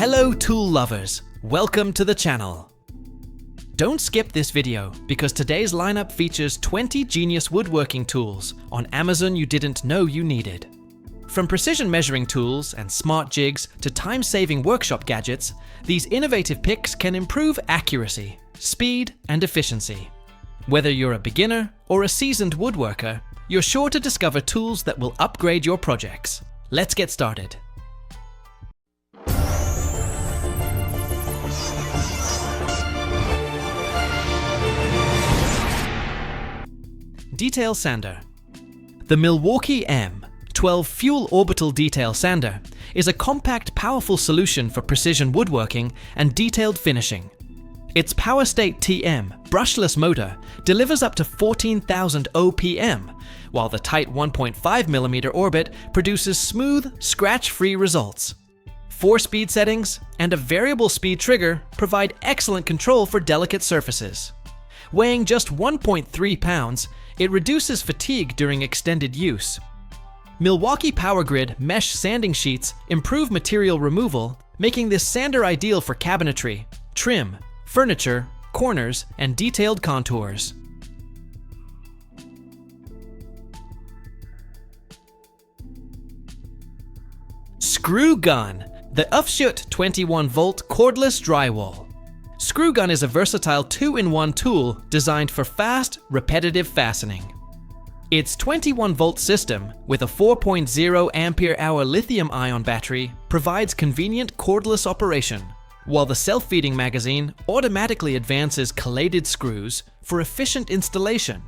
Hello tool lovers, welcome to the channel. Don't skip this video because today's lineup features 20 genius woodworking tools on Amazon you didn't know you needed. From precision measuring tools and smart jigs to time-saving workshop gadgets, these innovative picks can improve accuracy, speed, and efficiency. Whether you're a beginner or a seasoned woodworker, you're sure to discover tools that will upgrade your projects. Let's get started. Detail Sander. The Milwaukee M12 Fuel Orbital Detail Sander is a compact, powerful solution for precision woodworking and detailed finishing. Its PowerState TM brushless motor delivers up to 14,000 OPM, while the tight 1.5mm Orbit produces smooth, scratch-free results. 4 speed settings and a variable speed trigger provide excellent control for delicate surfaces. Weighing just 1.3 pounds, it reduces fatigue during extended use. Milwaukee PowerGrid mesh sanding sheets improve material removal, making this sander ideal for cabinetry, trim, furniture, corners, and detailed contours. Screw Gun, the Uhfsyut 21-volt cordless drywall. Screw Gun is a versatile 2-in-1 tool designed for fast, repetitive fastening. Its 21-volt system, with a 4.0 ampere-hour lithium-ion battery, provides convenient cordless operation, while the self-feeding magazine automatically advances collated screws for efficient installation.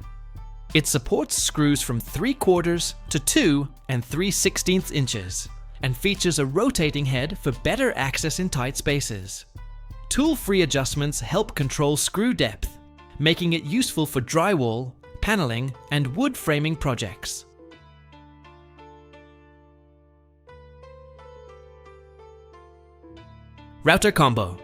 It supports screws from 3/4 to 2 3/16 inches, and features a rotating head for better access in tight spaces. Tool-free adjustments help control screw depth, making it useful for drywall, paneling, and wood framing projects. Router Combo.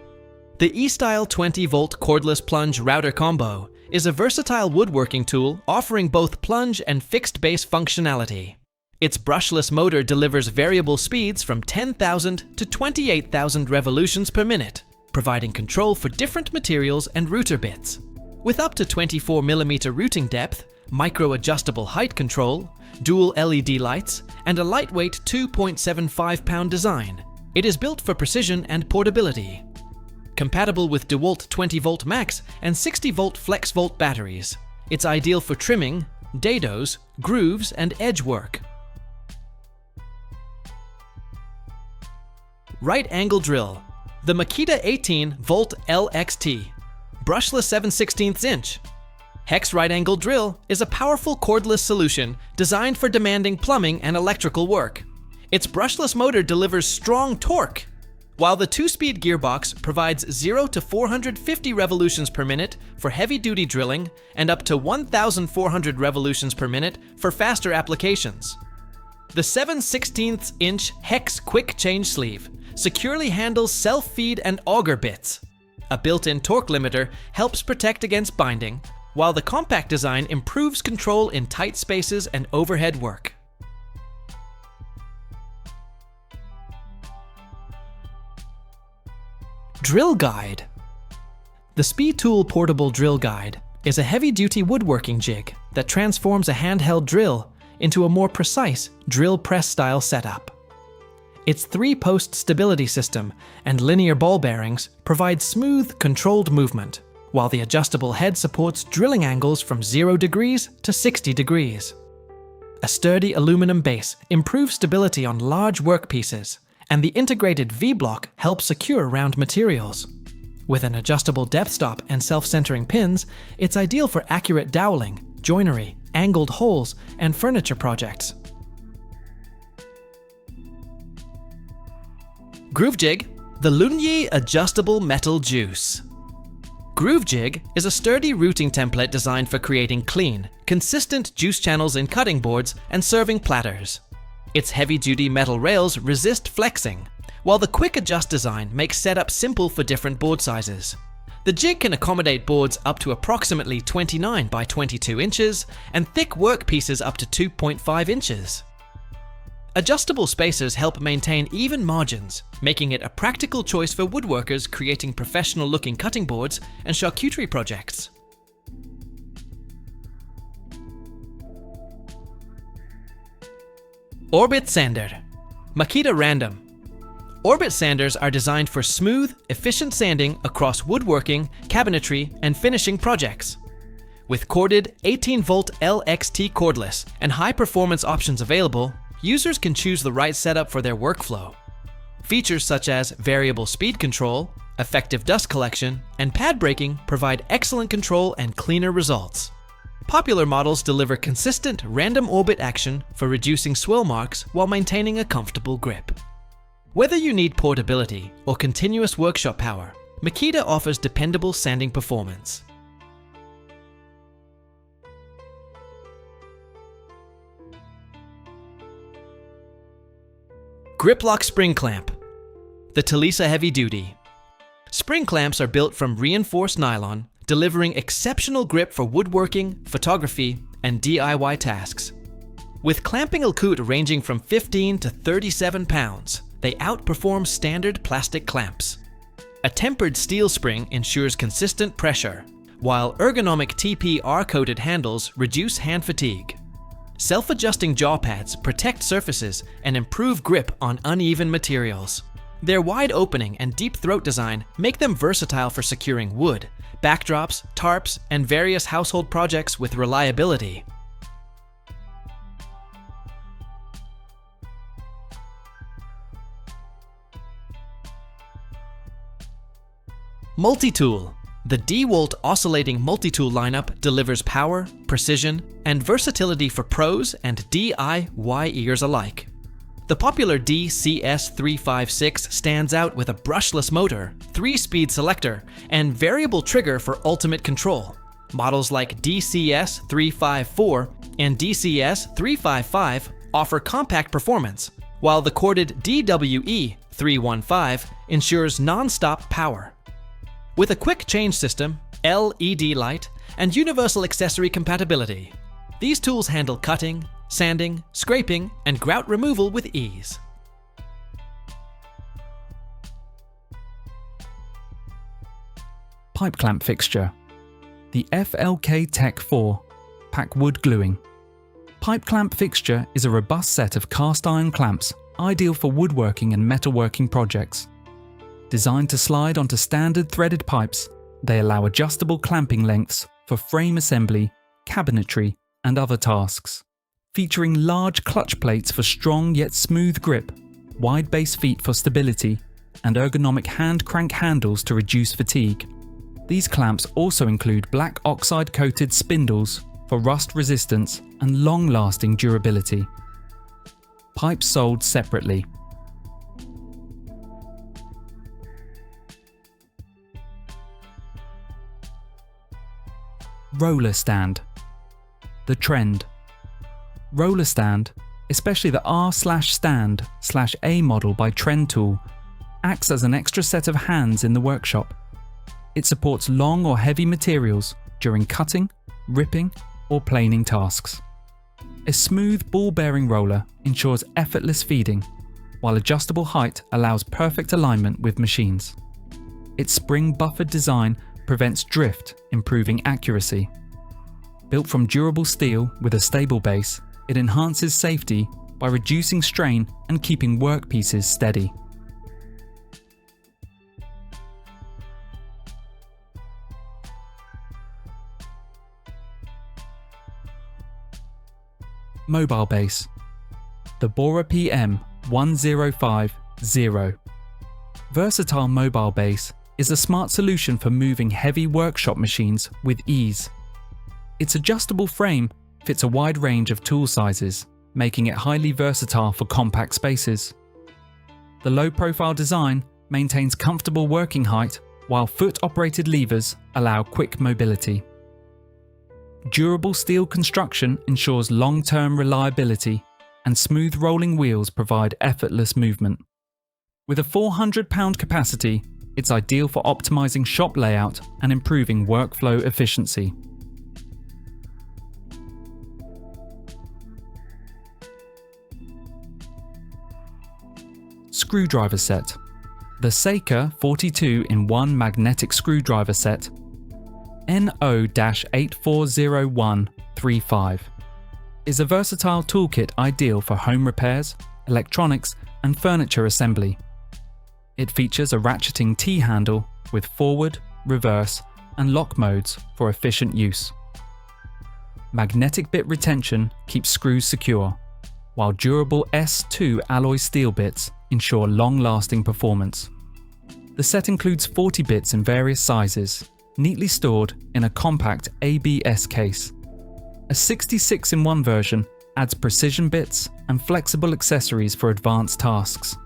The Eastyle 20-volt cordless plunge router combo is a versatile woodworking tool offering both plunge and fixed base functionality. Its brushless motor delivers variable speeds from 10,000 to 28,000 revolutions per minute, providing control for different materials and router bits. With up to 24mm routing depth, micro-adjustable height control, dual LED lights, and a lightweight 2.75-pound design, it is built for precision and portability. Compatible with DEWALT 20-volt max and 60-volt flex-volt batteries, it's ideal for trimming, dados, grooves, and edge work. Right Angle Drill. The Makita 18-volt LXT brushless 7/16 inch hex right angle drill is a powerful cordless solution designed for demanding plumbing and electrical work. Its brushless motor delivers strong torque, while the 2-speed gearbox provides 0 to 450 revolutions per minute for heavy-duty drilling and up to 1,400 revolutions per minute for faster applications. The 7/16 inch hex quick change sleeve securely handles self-feed and auger bits. A built-in torque limiter helps protect against binding, while the compact design improves control in tight spaces and overhead work. Drill Guide. The SpeTool Portable Drill Guide is a heavy-duty woodworking jig that transforms a handheld drill into a more precise drill press-style setup. Its 3-post stability system and linear ball bearings provide smooth, controlled movement, while the adjustable head supports drilling angles from 0 degrees to 60 degrees. A sturdy aluminum base improves stability on large workpieces, and the integrated V-block helps secure round materials. With an adjustable depth stop and self-centering pins, it's ideal for accurate doweling, joinery, angled holes, and furniture projects. Groove Jig, the Lunyee Adjustable Metal Juice. Groove Jig is a sturdy routing template designed for creating clean, consistent juice channels in cutting boards and serving platters. Its heavy-duty metal rails resist flexing, while the quick adjust design makes setup simple for different board sizes. The jig can accommodate boards up to approximately 29 by 22 inches and thick workpieces up to 2.5 inches. Adjustable spacers help maintain even margins, making it a practical choice for woodworkers creating professional-looking cutting boards and charcuterie projects. Orbit Sander. Makita Random. Orbit sanders are designed for smooth, efficient sanding across woodworking, cabinetry, and finishing projects. With corded 18-volt LXT cordless and high-performance options available, users can choose the right setup for their workflow. Features such as variable speed control, effective dust collection, and pad breaking provide excellent control and cleaner results. Popular models deliver consistent random orbit action for reducing swirl marks while maintaining a comfortable grip. Whether you need portability or continuous workshop power, Makita offers dependable sanding performance. Griplock Spring Clamp. The TOLESA Heavy Duty. Spring clamps are built from reinforced nylon, delivering exceptional grip for woodworking, photography, and DIY tasks. With clamping output ranging from 15 to 37 pounds, they outperform standard plastic clamps. A tempered steel spring ensures consistent pressure, while ergonomic TPR-coated handles reduce hand fatigue. Self-adjusting jaw pads protect surfaces and improve grip on uneven materials. Their wide opening and deep throat design make them versatile for securing wood, backdrops, tarps, and various household projects with reliability. Multi-Tool. The DEWALT Oscillating Multi-Tool lineup delivers power, precision, and versatility for pros and DIY ears alike. The popular DCS356 stands out with a brushless motor, 3-speed selector, and variable trigger for ultimate control. Models like DCS354 and DCS355 offer compact performance, while the corded DWE315 ensures non-stop power. With a quick change system, LED light, and universal accessory compatibility, these tools handle cutting, sanding, scraping, and grout removal with ease. Pipe clamp fixture. The FLK Tech 4 Pack Wood Gluing. Pipe clamp fixture is a robust set of cast iron clamps ideal for woodworking and metalworking projects. Designed to slide onto standard threaded pipes, they allow adjustable clamping lengths for frame assembly, cabinetry, and other tasks. Featuring large clutch plates for strong yet smooth grip, wide base feet for stability, and ergonomic hand crank handles to reduce fatigue. These clamps also include black oxide coated spindles for rust resistance and long-lasting durability. Pipes sold separately. Roller stand. The trend. Roller stand, especially the R/stand/A model by Trend Tool, acts as an extra set of hands in the workshop. It supports long or heavy materials during cutting, ripping, or planing tasks. A smooth ball-bearing roller ensures effortless feeding, while adjustable height allows perfect alignment with machines. Its spring-buffered design prevents drift, improving accuracy. Built from durable steel with a stable base, it enhances safety by reducing strain and keeping workpieces steady. Mobile base. The BORA PM 1050. Versatile mobile base is a smart solution for moving heavy workshop machines with ease. Its adjustable frame fits a wide range of tool sizes, making it highly versatile for compact spaces. The low-profile design maintains comfortable working height, while foot-operated levers allow quick mobility. Durable steel construction ensures long-term reliability, and smooth rolling wheels provide effortless movement. With a 400-pound capacity, it's ideal for optimizing shop layout and improving workflow efficiency. Screwdriver set. The Saker 42-in-1 magnetic screwdriver set NO-840135 is a versatile toolkit ideal for home repairs, electronics, and furniture assembly. It features a ratcheting T-handle with forward, reverse, and lock modes for efficient use. Magnetic bit retention keeps screws secure, while durable S2 alloy steel bits ensure long-lasting performance. The set includes 40 bits in various sizes, neatly stored in a compact ABS case. A 66-in-1 version adds precision bits and flexible accessories for advanced tasks.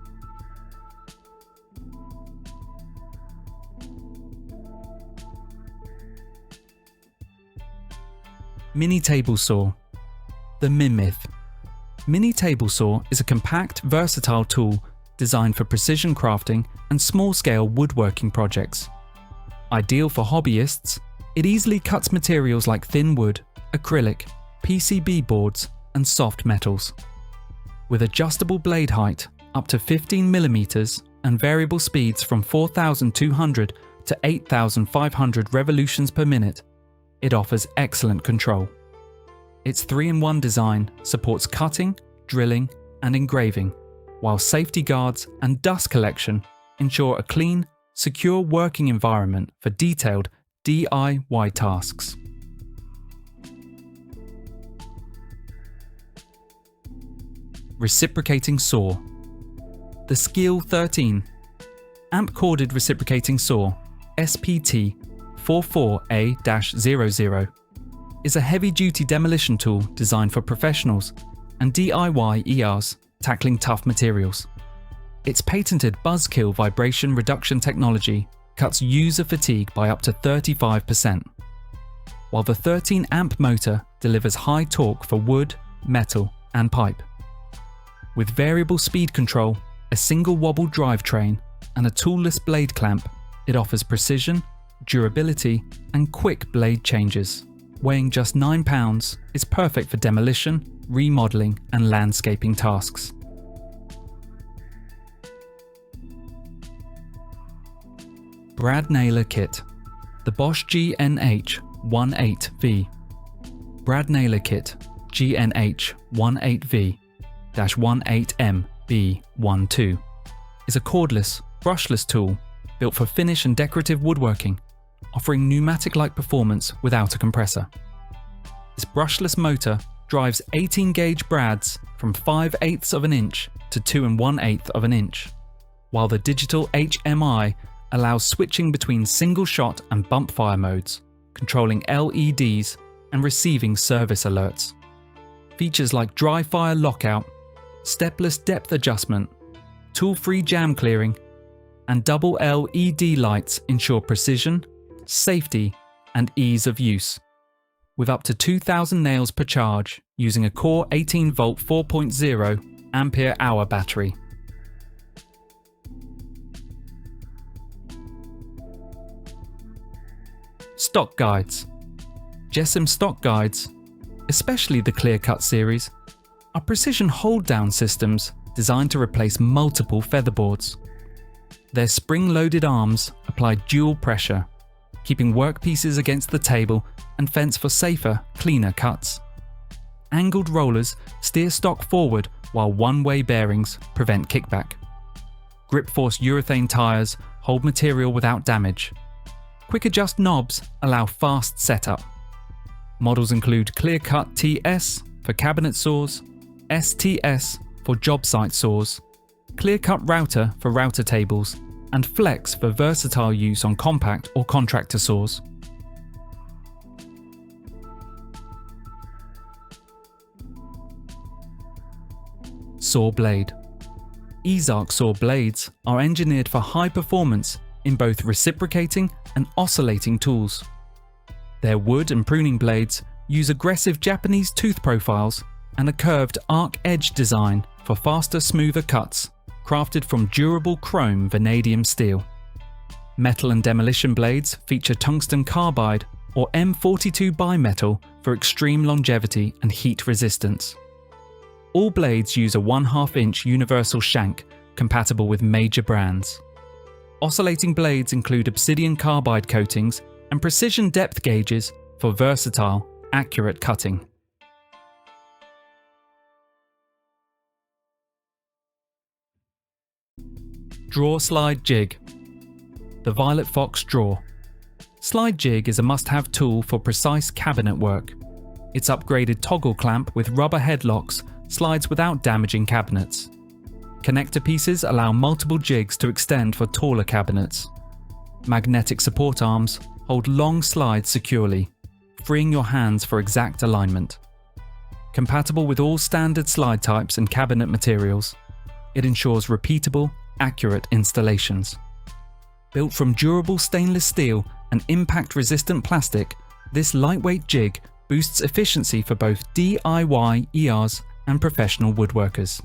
Mini Table Saw. The MIMYTH. Mini Table Saw is a compact, versatile tool designed for precision crafting and small-scale woodworking projects. Ideal for hobbyists, it easily cuts materials like thin wood, acrylic, PCB boards, and soft metals. With adjustable blade height up to 15mm and variable speeds from 4,200 to 8,500 revolutions per minute, it offers excellent control. Its 3-in-1 design supports cutting, drilling, and engraving, while safety guards and dust collection ensure a clean, secure working environment for detailed DIY tasks. Reciprocating Saw. The SKIL 13 Amp-corded reciprocating saw SPT 44A-00 is a heavy-duty demolition tool designed for professionals and DIY ERs tackling tough materials. Its patented buzzkill vibration reduction technology cuts user fatigue by up to 35%, while the 13-amp motor delivers high torque for wood, metal, and pipe. With variable speed control, a single wobble drivetrain, and a toolless blade clamp, it offers precision, durability, and quick blade changes. Weighing just 9 pounds, it's perfect for demolition, remodeling, and landscaping tasks. Brad Naylor Kit. The BOSCH GNH-18V. Brad Naylor Kit GNH-18V-18MB12 is a cordless, brushless tool built for finish and decorative woodworking, offering pneumatic-like performance without a compressor. This brushless motor drives 18-gauge brads from 5/8 of an inch to 2 1/8 of an inch, while the digital HMI allows switching between single-shot and bump-fire modes, controlling LEDs and receiving service alerts. Features like dry fire lockout, stepless depth adjustment, tool-free jam clearing, and double LED lights ensure precision, safety, and ease of use. With up to 2,000 nails per charge using a Core 18-volt 4.0 ampere-hour battery. Stock guides. JessEm stock guides, especially the Clear Cut series, are precision hold-down systems designed to replace multiple featherboards. Their spring-loaded arms apply dual pressure, keeping workpieces against the table and fence for safer, cleaner cuts. Angled rollers steer stock forward while one-way bearings prevent kickback. Grip-force urethane tyres hold material without damage. Quick adjust knobs allow fast setup. Models include Clear Cut TS for cabinet saws, STS for job site saws, Clear Cut Router for router tables, and Flex for versatile use on compact or contractor saws. Saw Blade. EZARC Saw Blades are engineered for high performance in both reciprocating and oscillating tools. Their wood and pruning blades use aggressive Japanese tooth profiles and a curved arc edge design for faster, smoother cuts, crafted from durable chrome vanadium steel. Metal and demolition blades feature tungsten carbide or M42 bimetal for extreme longevity and heat resistance. All blades use a 1/2 inch universal shank compatible with major brands. Oscillating blades include obsidian carbide coatings and precision depth gauges for versatile, accurate cutting. Drawer Slide Jig. The Violet Fox Drawer. Slide Jig is a must-have tool for precise cabinet work. Its upgraded toggle clamp with rubber headlocks slides without damaging cabinets. Connector pieces allow multiple jigs to extend for taller cabinets. Magnetic support arms hold long slides securely, freeing your hands for exact alignment. Compatible with all standard slide types and cabinet materials, it ensures repeatable, accurate installations. Built from durable stainless steel and impact-resistant plastic, this lightweight jig boosts efficiency for both DIY ERs and professional woodworkers.